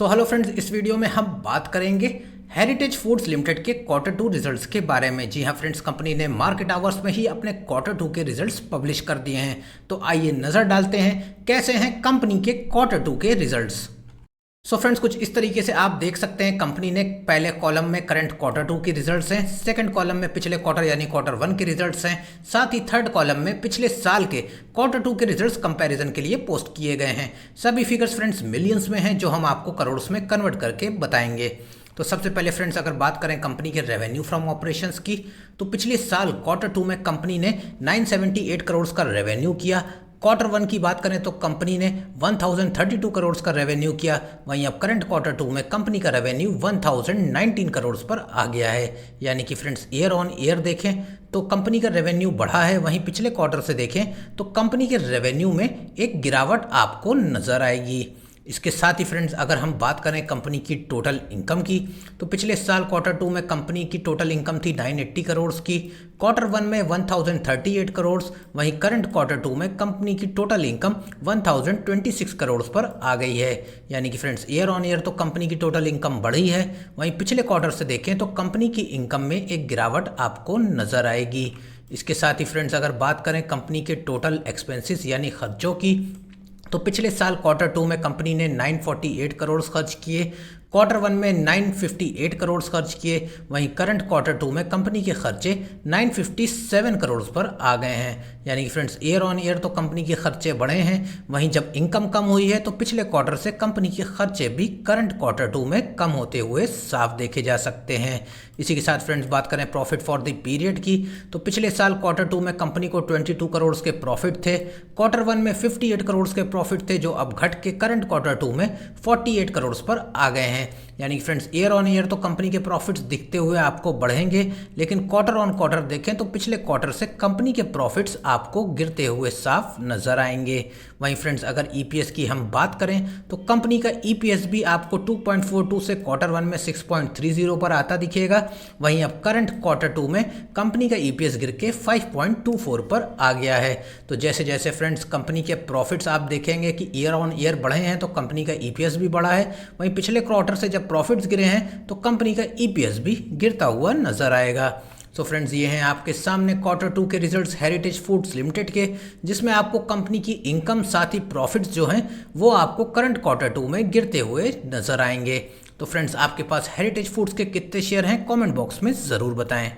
Hello friends, इस video में हम बात करेंगे हेरिटेज फूड्स लिमिटेड के क्वार्टर 2 रिजल्ट्स के बारे में। जी हाँ फ्रेंड्स, कंपनी ने मार्केट आवर्स में ही अपने क्वार्टर 2 के रिजल्ट्स पब्लिश कर दिए हैं। तो आइए नज़र डालते हैं कैसे हैं कंपनी के क्वार्टर 2 के रिजल्ट्स। फ्रेंड्स, कुछ इस तरीके से आप देख सकते हैं। कंपनी ने पहले कॉलम में करंट क्वार्टर 2 के रिजल्ट्स हैं, सेकंड कॉलम में पिछले क्वार्टर यानी क्वार्टर 1 के रिजल्ट्स हैं, साथ ही थर्ड कॉलम में पिछले साल के क्वार्टर 2 के रिजल्ट्स कंपैरिजन के लिए पोस्ट किए गए हैं। सभी फिगर्स फ्रेंड्स मिलियंस में हैं, जो हम आपको करोड़ में कन्वर्ट करके बताएंगे। तो सबसे पहले फ्रेंड्स, अगर बात करें कंपनी के रेवेन्यू फ्रॉम ऑपरेशंस की, तो पिछले साल क्वार्टर 2 में कंपनी ने 978 करोड़ का रेवेन्यू किया। क्वार्टर 1 की बात करें तो कंपनी ने 1032 करोड़ का रेवेन्यू किया। वहीं अब करंट क्वार्टर 2 में कंपनी का रेवेन्यू 1019 करोड़ पर आ गया है। यानी कि फ्रेंड्स, ईयर ऑन ईयर देखें तो कंपनी का रेवेन्यू बढ़ा है, वहीं पिछले क्वार्टर से देखें तो कंपनी के रेवेन्यू में एक गिरावट आपको नजर आएगी। इसके साथ ही फ्रेंड्स, अगर हम बात करें कंपनी की टोटल इनकम की, तो पिछले साल क्वार्टर 2 में कंपनी की टोटल इनकम थी 980 करोड़ की, क्वार्टर 1 में 1038 करोड़, वहीं करंट क्वार्टर 2 में कंपनी की टोटल इनकम 1026 करोड़ पर आ गई है। यानी कि फ्रेंड्स, ईयर ऑन ईयर तो कंपनी की टोटल इनकम बढ़ी है, वहीं पिछले क्वार्टर से देखें तो कंपनी की इनकम में एक गिरावट आपको नजर आएगी। इसके साथ ही फ्रेंड्स, अगर बात करें कंपनी के टोटल एक्सपेंसेस यानी खर्चों की, तो पिछले साल क्वार्टर 2 में कंपनी ने 948 करोड़ खर्च किए, क्वार्टर 1 में 958 करोड़ खर्च किए, वहीं करंट क्वार्टर 2 में कंपनी के खर्चे 957 करोड़ पर आ गए हैं। यानी कि फ्रेंड्स, ईयर ऑन ईयर तो कंपनी के खर्चे बढ़े हैं, वहीं जब इनकम कम हुई है तो पिछले क्वार्टर से कंपनी के खर्चे भी करंट क्वार्टर 2 में कम होते हुए साफ देखे जा सकते हैं। इसी के साथ फ्रेंड्स, बात करें प्रॉफिट फॉर द पीरियड की, तो पिछले साल क्वार्टर 2 में कंपनी को 22 करोड़ के प्रॉफिट थे, क्वार्टर 1 में 58 करोड़ के प्रॉफिट थे, जो अब घट के करंट क्वार्टर 2 में 48 करोड़ पर आ गए हैं। यानी कि फ्रेंड्स, ईयर ऑन ईयर तो कंपनी के प्रॉफिट्स दिखते हुए आपको बढ़ेंगे, लेकिन क्वार्टर ऑन क्वार्टर देखें तो पिछले क्वार्टर से कंपनी के प्रॉफिट्स आपको गिरते हुए साफ नजर आएंगे। वहीं फ्रेंड्स, अगर ईपीएस की हम बात करें तो कंपनी का ईपीएस भी आपको 2.42 से क्वार्टर 1 में 6.30 पर आता दिखेगा। वहीं अब करंट क्वार्टर 2 में कंपनी का ईपीएस गिर के 5.24 पर आ गया है। तो जैसे जैसे फ्रेंड्स कंपनी के प्रॉफिट्स आप देखेंगे कि ईयर ऑन ईयर बढ़े हैं, तो कंपनी का ईपीएस भी बढ़ा है। वहीं पिछले क्वार्टर से जब प्रॉफिट्स गिरे हैं तो कंपनी का ईपीएस भी गिरता हुआ नजर आएगा। तो फ्रेंड्स, ये हैं आपके सामने क्वार्टर 2 के रिजल्ट्स हेरिटेज फूड्स लिमिटेड के, जिसमें आपको कंपनी की इनकम साथ ही प्रॉफिट्स जो हैं वो आपको करंट क्वार्टर 2 में गिरते हुए नजर आएंगे। तो फ्रेंड्स, आपके पास हेरिटेज फूड्स के कितने शेयर हैं कमेंट बॉक्स में ज़रूर बताएं।